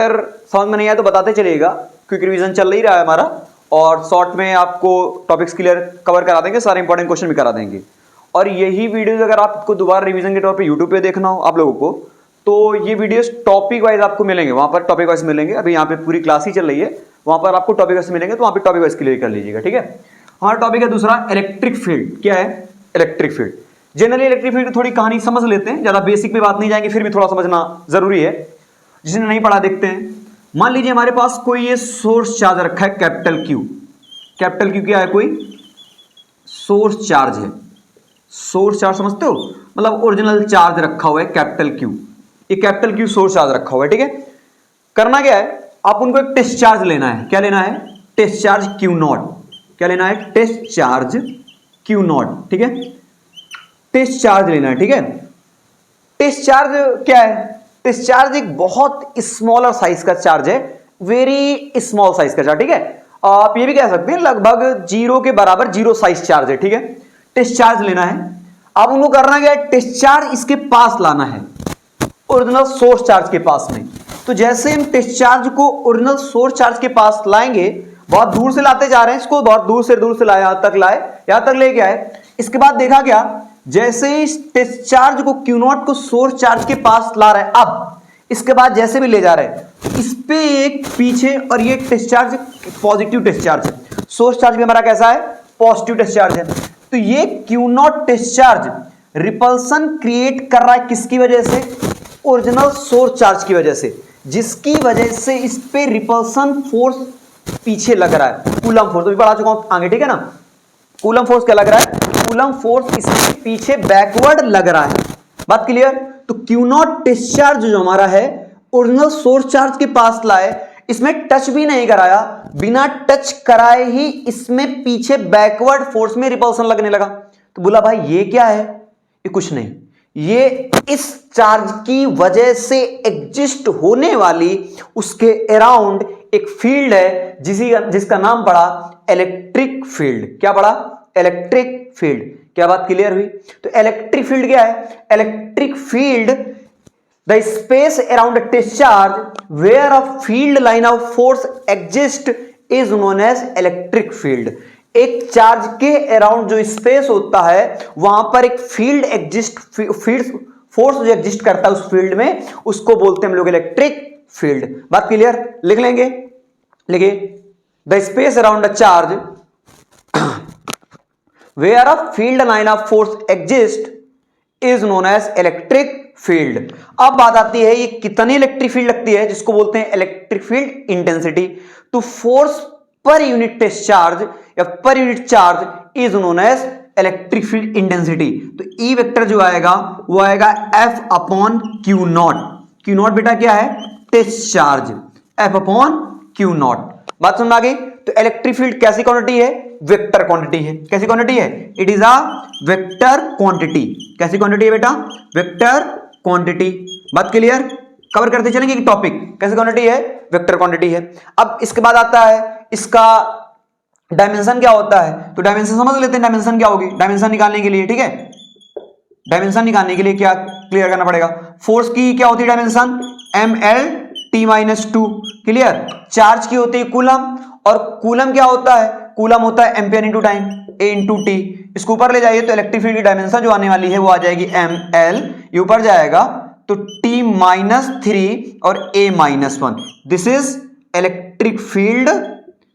अगर समझ में नहीं आया तो बताते चलिएगा, क्विक रिवीजन चल ही रहा है हमारा और शॉर्ट में आपको टॉपिक्स क्लियर कवर करा देंगे, सारे इंपॉर्टेंट क्वेश्चन भी करा देंगे। और यही वीडियोस अगर आपको दोबारा रिवीजन के तौर पे यूट्यूब पे देखना हो आप लोगों को, तो ये वीडियोस टॉपिक वाइज आपको मिलेंगे, वहां पर टॉपिक वाइज मिलेंगे। अभी यहाँ पे पूरी क्लास ही चल रही है, वहां पर आपको टॉपिक वाइज मिलेंगे, तो वहां पे टॉपिक वाइज क्लियर कर लीजिएगा, ठीक है। हमारा टॉपिक है दूसरा इलेक्ट्रिक फील्ड। क्या है? Electric field. Generally electric field थोड़ी कहानी समझ लेते हैं, ज्यादा बेसिक में बात नहीं जाएंगे, फिर भी थोड़ा समझना जरूरी है। जिसने नहीं पढ़ा देखते हैं। मान लीजिए हमारे पास कोई ये सोर्स चार्ज रखा है कैपिटल क्यू। कैपिटल क्यू क्या है? कोई सोर्स चार्ज है। सोर्स चार्ज समझते हो, मतलब ओरिजिनल चार्ज रखा हुआ है कैपिटल क्यू। ये कैपिटल क्यू सोर्स चार्ज रखा हुआ है, ठीक है। करना क्या है, आप उनको एक टेस्ट चार्ज लेना है। क्या लेना है? Test charge Q naught. क्या लेना है? टेस्ट चार्ज क्यू नॉट, ठीक है। टेस्ट चार्ज लेना है, ठीक है। टेस्ट चार्ज क्या है? टेस्ट चार्ज एक बहुत स्मॉलर साइज का चार्ज है, वेरी स्मॉल साइज का चार्ज, ठीक है। आप ये भी कह सकते हैं लगभग जीरो के बराबर जीरो साइज चार्ज है, ठीक है। टेस्ट चार्ज लेना है। अब उनको करना क्या है? टेस्ट चार्ज इसके पास लाना है, ओरिजिनल सोर्स चार्ज के पास में। तो जैसे हम टेस्ट चार्ज को ओरिजिनल सोर्स चार्ज के पास लाएंगे, बहुत दूर से लाते जा रहे हैं इसको, बहुत दूर से लाए, यहां तक लेके आए। इसके बाद देखा क्या, जैसे इस टेस्ट चार्ज को क्यू नॉट को सोर्स चार्ज के पास ला रहे हैं, अब इसके बाद जैसे भी ले जा रहे हैं, इस पे एक पीछे, और ये test charge positive test charge है। सोर्स चार्ज भी हमारा कैसा है? पॉजिटिव टेस्ट चार्ज है। तो ये Q naught test charge repulsion create कर रहा है किसकी वजह से? ओरिजिनल सोर्स चार्ज की वजह से, जिसकी वजह से इस पे रिपल्सन फोर्स पीछे लग रहा है। कूलम फोर्स तो भी पढ़ा चुका हूं आगे, ठीक है ना। कूलम फोर्स क्या लग रहा है? कूलम फोर्स इसके पीछे बैकवर्ड लग रहा है। बात क्लियर? तो क्यू नॉट टेस्ट चार्ज जो हमारा है ओरिजिनल सोर्स चार्ज के पास लाए, इसमें टच भी नहीं कराया, बिना टच कराए ही इसमें पीछे बैकवर्ड फोर्स में रिपल्सन लगने लगा। तो बोला भाई ये क्या है? ये कुछ नहीं, ये इस चार्ज की वजह से एग्जिस्ट होने वाली उसके अराउंड एक फील्ड है, जिसका नाम पड़ा इलेक्ट्रिक फील्ड। क्या पड़ा? Electric field. क्या बात क्लियर हुई? तो इलेक्ट्रिक फील्ड क्या है? Electric field the space around a test charge where a field line of force exist is known as electric field. एक चार्ज के अराउंड जो स्पेस होता है, वहां पर एक फील्ड एग्जिस्ट, फील्ड फोर्स जो एग्जिस्ट करता है उस फील्ड में, उसको बोलते हैं हम लोग इलेक्ट्रिक फील्ड। बात क्लियर? लिख लेंगे, लिखिए the space around a charge where a field line of force exists is known as electric field। अब बात आती है ये कितनी इलेक्ट्रिक फील्ड लगती है, जिसको बोलते हैं इलेक्ट्रिक फील्ड इंटेंसिटी। तो force per unit test charge या per unit charge is known as electric field intensity. तो ई वेक्टर जो आएगा वो आएगा F upon Q naught. Q naught बेटा क्या है? Test charge, F upon Q naught. बात समझ में आ गई? तो इलेक्ट्रिक फील्ड कैसी क्वांटिटी है? वेक्टर क्वांटिटी है। कैसी क्वांटिटी है? It is a vector quantity. कैसी क्वांटिटी है बेटा? Vector quantity. बात क्लियर? कवर करते चलेंगे कि टॉपिक कैसी क्वांटिटी है? वेक्टर क्वांटिटी है। अब इसके बाद आता है इसका डायमेंशन क्या होता है। तो डायमेंशन समझ लेते हैं, डायमेंशन क्या होगी डायमेंशन निकालने के लिए, ठीक है। डायमेंशन निकालने के लिए क्या क्लियर करना पड़ेगा? फोर्स की क्या होती है डायमेंशन? mL/t-2। क्लियर? चार्ज की होती है कूलम, और कूलम क्या होता है? कूलम होता है ampere into time, A into T. इसको ऊपर ले जाइए तो इलेक्ट्रिक फील्ड की डायमेंशन जो आने वाली है वो आ जाएगी mL, ये ऊपर जाएगा तो t-3 और A-1। This is electric field,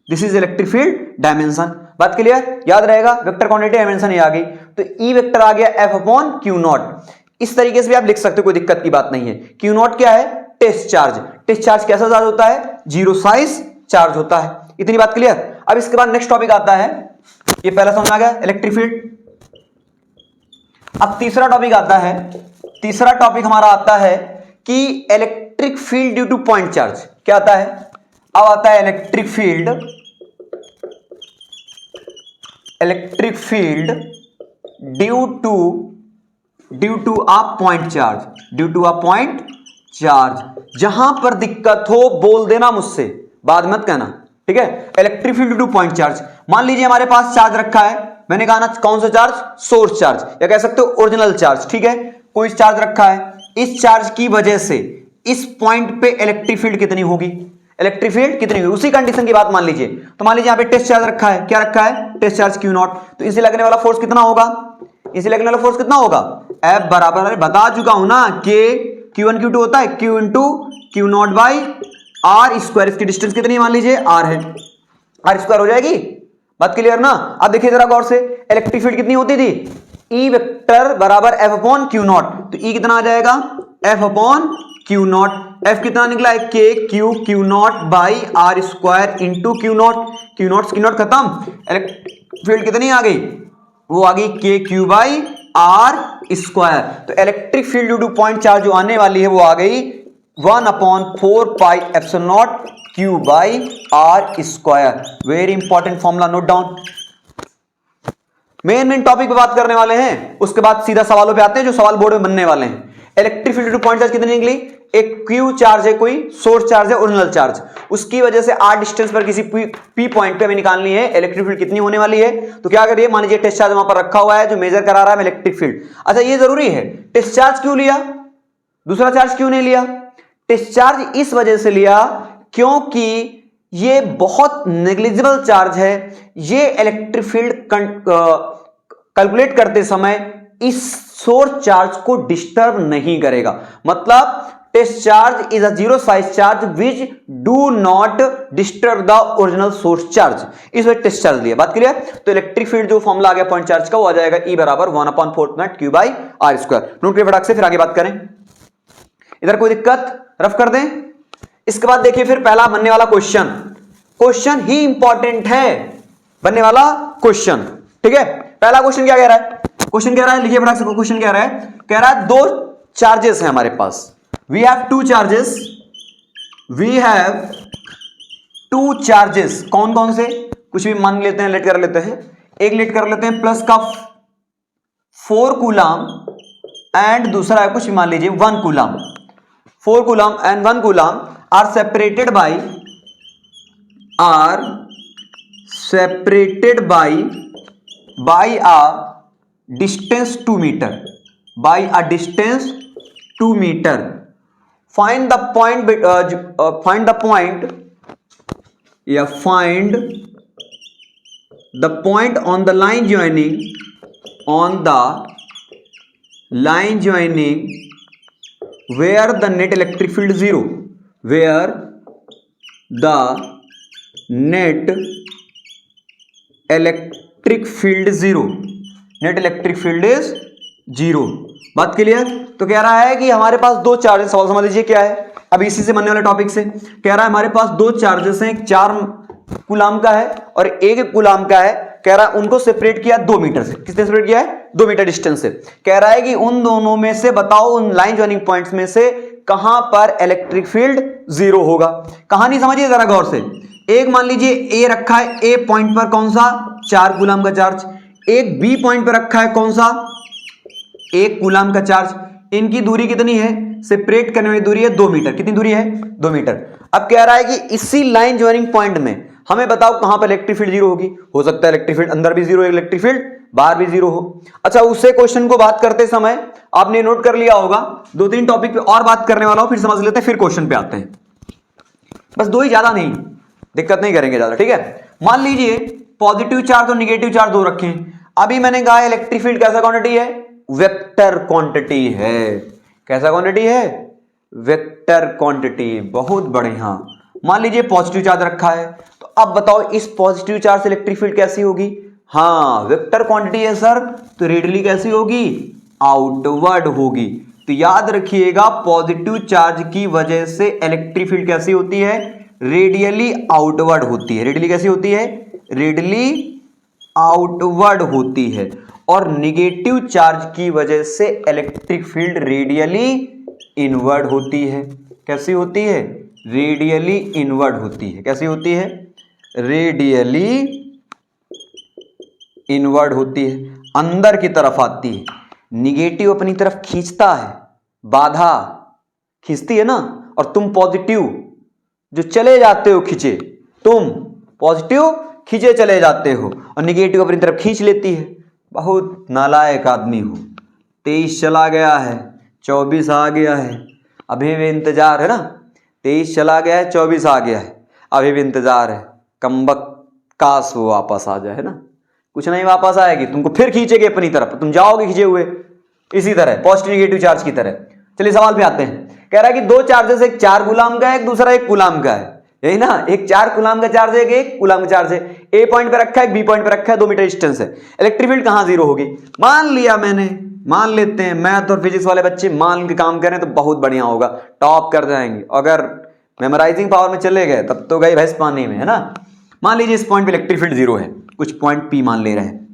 this is electric field dimension. बात क्लियर? याद रहेगा, वेक्टर क्वांटिटी डायमेंशन ये आ गई। तो ई वेक्टर आ गया F अपॉन क्यू नॉट। इस तरीके से भी आप लिख सकते हो, कोई दिक्कत की बात नहीं है। क्यू नॉट क्या है? Test charge. टेस्ट चार्ज कैसा चार्ज होता है? जीरो साइज चार्ज होता है। इतनी बात क्लियर? अब इसके बाद नेक्स्ट टॉपिक आता है, ये पहला समझ आ गया इलेक्ट्रिक फील्ड। अब तीसरा टॉपिक आता है। तीसरा टॉपिक हमारा आता है कि electric field due to point charge. क्या आता है? अब आता है electric field, electric field due to a point charge. Due to a point charge. जहां पर दिक्कत हो बोल देना मुझसे, बाद मत कहना, ठीक है। Electric field due to point charge. मान लीजिए हमारे पास चार्ज रखा है, मैंने कहा ना कौन सा चार्ज? सोर्स चार्ज, या कह सकते हो ओरिजिनल चार्ज, ठीक है। कोई चार्ज रखा है, इस चार्ज की वजह से इस पॉइंट पे इलेक्ट्रिक फील्ड कितनी होगी, इलेक्ट्रिक फील्ड कितनी होगी, उसी कंडीशन की बात मान लीजिए। तो मान लीजिए यहां पे टेस्ट चार्ज रखा है, क्या रखा है, टेस्ट चार्ज क्यू नॉट। तो इसे लगने वाला फोर्स कितना होगा, इसे लगने वाला फोर्स कितना होगा, F बराबर है, बता चुका हूं ना कि Q1 Q2 होता है Q into Q naught by R square. इसकी डिस्टेंस कितनी मान लीजिए आर है, आर स्क्वायर हो जाएगी, बात क्लियर ना। अब देखिए जरा गौर से, इलेक्ट्रिक फील्ड कितनी होती थी, E वेक्टर बराबर F अपॉन क्यू नॉट। तो E कितना आ जाएगा, F upon Q naught. F कितना निकला है, K Q naught by R square into Q naught. Q naught खत्म, इलेक्ट्रिक फील्ड कितनी आ गई, वो आ गई K Q by R square. तो electric field due to point charge जो आने वाली है वो आ गई 1/4 pi epsilon naught Q by R square. Very important formula, note down. Main topic पे बात करने वाले हैं, उसके बाद सीधा सवालों पे आते हैं जो सवाल बोर्ड में बनने वाले हैं। Electric field due to point charge कितनी निकली, एक क्यू चार्ज है, कोई सोर्स चार्ज है, ओरिजिनल चार्ज, उसकी वजह से आर डिस्टेंस पर किसी पी पॉइंट पे हमें निकालनी है इलेक्ट्रिक फील्ड कितनी होने वाली है। तो क्या करिए, मान लीजिए टेस्ट चार्ज वहां पर रखा हुआ है जो मेजर करा रहा है इलेक्ट्रिक फील्ड। अच्छा ये जरूरी है, टेस्ट चार्ज क्यों लिया, दूसरा चार्ज क्यों नहीं लिया, टेस्ट चार्ज इस वजह से लिया क्योंकि ये बहुत नेग्लिजिबल चार्ज है, ये इलेक्ट्रिक फील्ड कैलकुलेट करते समय इस सोर्स चार्ज को डिस्टर्ब नहीं करेगा। मतलब test charge is a zero size charge which do not disturb the original source charge, इस वजह टेस्ट चार्ज लिया, बात क्लियर। तो इलेक्ट्रिक फील्ड जो फॉर्मूला आ गया पॉइंट चार्ज का वो आ जाएगा E बराबर 1/4 Q by R square. Note करिए फटाक से, फिर आगे बात करें। इधर कोई दिक्कत, रफ कर दें। इसके बाद देखिए फिर पहला बनने वाला क्वेश्चन, क्वेश्चन ही इंपॉर्टेंट है, बनने वाला क्वेश्चन, ठीक है। पहला क्वेश्चन क्या कह रहा है, क्वेश्चन कह रहा है, लिखिए फटाक से, क्वेश्चन कह रहा है, कह रहा है दो चार्जेस हैं हमारे पास, we have two charges, we have two charges, कौन कौन से, कुछ भी मान लेते हैं, लेट कर लेते हैं, एक लेट कर लेते हैं प्लस का 4 कूलम एंड दूसरा है कुछ भी मान लीजिए 1 coulomb. 4 coulomb and 1 coulomb are separated by a distance 2 meter, by a distance 2 meter. Find the point find the point on the line joining where the net electric field is 0, where the net electric field 0, net electric field is 0, बात clear. तो कह रहा है कि हमारे पास दो charges, सवाल समझ लीजिए क्या है, अभी इसी से बनने वाले टॉपिक से कह रहा है हमारे पास दो चार्जेस हैं, एक 4 कूलम का है और एक कूलम का है। कह रहा है उनको सेपरेट किया 2 मीटर से, किसने सेपरेट किया है, 2 मीटर डिस्टेंस से। कह रहा है कि उन दोनों में से बताओ, उन लाइन ज्वाइनिंग पॉइंट्स में से कहां पर इलेक्ट्रिक फील्ड 0 होगा। कहानी समझिए जरा गौर से, एक मान लीजिए ए रखा है, ए पॉइंट पर कौन सा 4 कूलम का चार्ज, एक बी पॉइंट पर रखा है कौन सा 1 कूलम का चार्ज, इनकी दूरी कितनी है, सेपरेट करने वाली दूरी है 2 मीटर, कितनी दूरी है 2 मीटर। अब कह रहा है कि इसी लाइन ज्वाइनिंग पॉइंट में हमें बताओ कहां पर इलेक्ट्रिक फील्ड 0 होगी। हो सकता है इलेक्ट्रिक फील्ड अंदर भी 0 है, इलेक्ट्रिक फील्ड बाहर भी 0 हो। अच्छा उससे क्वेश्चन को बात करते समय आपने नोट कर लिया होगा, 2-3 टॉपिक पे और बात करने वाला हूं, फिर समझ लेते हैं, फिर क्वेश्चन पे आते हैं, बस 2 ही, ज्यादा नहीं, दिक्कत नहीं करेंगे ज्यादा, ठीक है। मान लीजिए पॉजिटिव चार्ज और निगेटिव चार्ज 2 रखे हैं। अभी मैंने कहा इलेक्ट्रिक फील्ड कैसा क्वांटिटी है, वेक्टर क्वांटिटी है। कैसा क्वांटिटी है, वेक्टर क्वांटिटी, बहुत बढ़िया। मान लीजिए पॉजिटिव चार्ज रखा है, तो अब बताओ इस पॉजिटिव चार्ज से इलेक्ट्रिक फील्ड कैसी होगी, हाँ वेक्टर क्वांटिटी है सर, तो रेडियली कैसी होगी, आउटवर्ड होगी। तो याद रखिएगा पॉजिटिव चार्ज की वजह से इलेक्ट्रिक फील्ड कैसी होती है, रेडियली आउटवर्ड होती है। रेडियली कैसी होती है, रेडियली आउटवर्ड होती है। और निगेटिव चार्ज की वजह से इलेक्ट्रिक फील्ड रेडियली इनवर्ड होती है। कैसी होती है, रेडियली इनवर्ड होती है। कैसी होती है, रेडियली इनवर्ड होती है, अंदर की तरफ आती है। निगेटिव अपनी तरफ खींचता है, बाधा खींचती है ना, और तुम पॉजिटिव जो चले जाते हो खींचे, तुम पॉजिटिव खींचे चले जाते हो और निगेटिव अपनी तरफ खींच लेती है। बहुत नालायक आदमी हो। 23 चला गया है, 24 आ गया है, अभी भी इंतजार है ना, 23 चला गया है, 24 आ गया है, अभी भी इंतजार है, कमबख्त काश वो वापस आ जाए, है ना। कुछ नहीं वापस आएगी, तुमको फिर खींचेगी अपनी तरफ, तुम जाओगे खींचे हुए, इसी तरह पॉजिटिव नेगेटिव चार्ज की तरह। चलिए सवाल पे आते हैं। कह रहा है कि दो चार्जेस, एक 4 कूलाम का है, एक दूसरा 1 कूलाम का है, यही ना, एक 4 कूलाम का चार्ज है, एक कूलाम का चार्ज है, ए पॉइंट पे रखा है, बी पॉइंट पे रखा है, 2 मीटर डिस्टेंस है। इलेक्ट्रिक फील्ड कहां जीरो होगी? मान लिया मैंने, मान लेते हैं, मैथ और फिजिक्स वाले बच्चे मान के काम करें तो बहुत बढ़िया होगा, टॉप कर जाएंगे। अगर मेमोराइजिंग पावर में चले गए तब तो गए भैंस पानी में, है ना। मान लीजिए इस पॉइंट पे इलेक्ट्रिक फील्ड जीरो है, कुछ पॉइंट पी मान ले रहे हैं,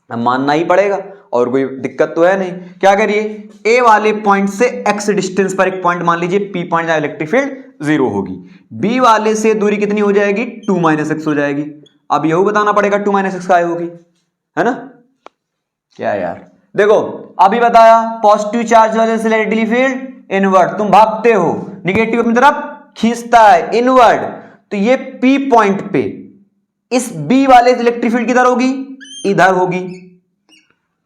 अब मानना ही पड़ेगा और कोई दिक्कत तो है नहीं। क्या करिए, ए वाले पॉइंट से एक्स डिस्टेंस पर एक पॉइंट मान लीजिए पी पॉइंट, जहां इलेक्ट्रिक फील्ड जीरो होगी। बी वाले से दूरी कितनी हो जाएगी? 2 - x हो जाएगी। अब यही बताना पड़ेगा 2 - x का होगी, है ना। क्या यार, देखो अभी बताया पॉजिटिव चार्ज वाले से इलेक्ट्रिक फील्ड इनवर्ट, तुम भागते हो, निगेटिव अपनी तरफ खींचता है इनवर्ट। तो ये पी पॉइंट पे इस बी वाले से इलेक्ट्रिक फील्ड किधर होगी? इधर होगी।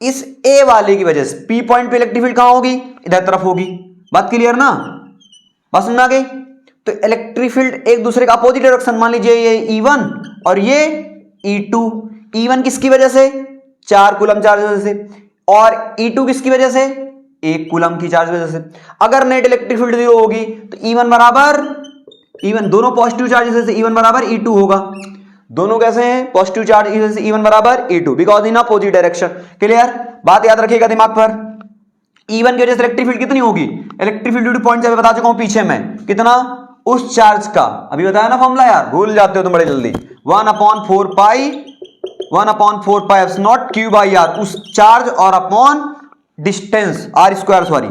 इस ए वाले की वजह से पी पॉइंट पे इलेक्ट्रिक फील्ड कहां होगी? इधर तरफ होगी। बात क्लियर ना? बात समझ में आ गई? तो इलेक्ट्रिक फील्ड एक दूसरे का अपोजिट डायरेक्शन, मान लीजिए ये E1 और ये E2। E1 किसकी वजह से? 4 कूलम चार्ज वजह से, और E2 किसकी वजह से? 1 कूलम की चार्ज वजह से। अगर नेट इलेक्ट्रिक फील्ड जीरो होगी तो E1 बराबर, E1 दोनों पॉजिटिव चार्ज से E1 बराबर E2 होगा। दोनों कैसे हैं? पॉजिटिव चार्ज से E1 बराबर E2, because in opposite direction. Clear? बात याद रखिएगा दिमाग पर। E1 की वजह से इलेक्ट्रिक फील्ड कितनी होगी? Electric field due to point बता चुका हूं पीछे में, कितना? उस चार्ज का, अभी बताया ना फॉर्मूला यार, भूल जाते हो तुम बड़े जल्दी। 1/4 epsilon naught Q by R, उस चार्ज और upon distance R square, sorry,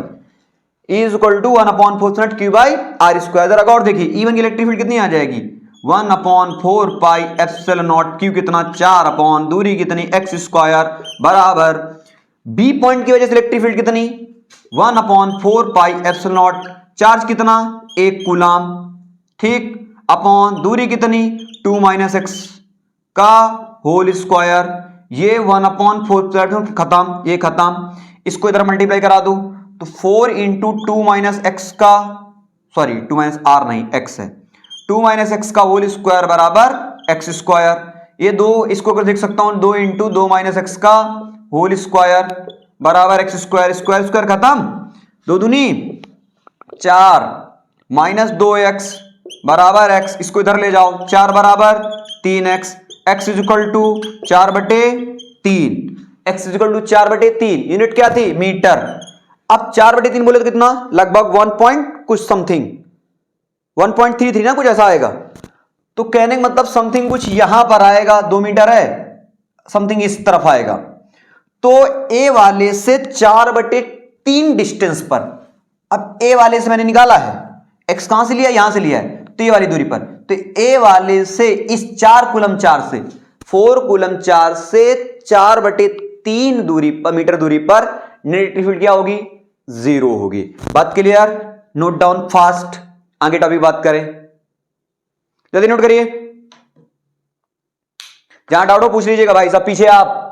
is equal to 1/4 Q by R square. जरा गौर देखिए, E1 की इलेक्ट्रिक फील्ड कितनी आ जाएगी? 1/4 एप्सिलॉन नॉट क्यू कितना? 4 अपॉन दूरी कितनी? एक्स स्क्वायर बराबर बी पॉइंट की वजह से इलेक्ट्रिक फील्ड कितनी? 1/4 एप्सिलॉन नॉट, चार्ज कितना? 1 कूलाम, ठीक, अपॉन दूरी कितनी? 2 - x का होल स्क्वायर। ये 1/4 खत्म, ये खत्म, इसको इधर मल्टीप्लाई करा दो तो 4 × 2 - x का, सॉरी 2 - r नहीं, x है, 2 - x का होल स्क्वायर बराबर x स्क्वायर। ये दो, इसको अगर देख सकता हूं, 2 × 2 - x का होल स्क्वायर बराबर x स्क्वायर, स्क्वायर स्क्वायर खत्म, 2 दूनी 4 -2x बराबर x, इसको इधर ले जाओ, 4 बराबर 3x, x is equal to 4/3, x is equal to 4/3, unit क्या थी? मीटर। अब 4/3 बोले तो कितना? लगभग 1 पॉइंट कुछ समथिंग, 1.33 ना, कुछ ऐसा आएगा। तो कहने का मतलब समथिंग कुछ यहां पर आएगा, 2 मीटर है, समथिंग इस तरफ आएगा। तो ए वाले से 4/3 डिस्टेंस पर, अब ए वाले से मैंने निकाला है, एक्स कहां से लिया? यहां से लिया है, तो ये वाली दूरी पर, तो ए वाले से इस 4 कूलम चार्ज से, 4 कूलम चार्ज से 4/3 दूरी पर, मीटर दूरी पर नेगेटिव फील्ड क्या होगी? जीरो होगी। बात क्लियर? नोट डाउन फास्ट, आगे टॉपिक बात करें, जल्दी नोट करिए, जहां डाउट हो पूछ लीजिएगा भाई साहब, पीछे आप।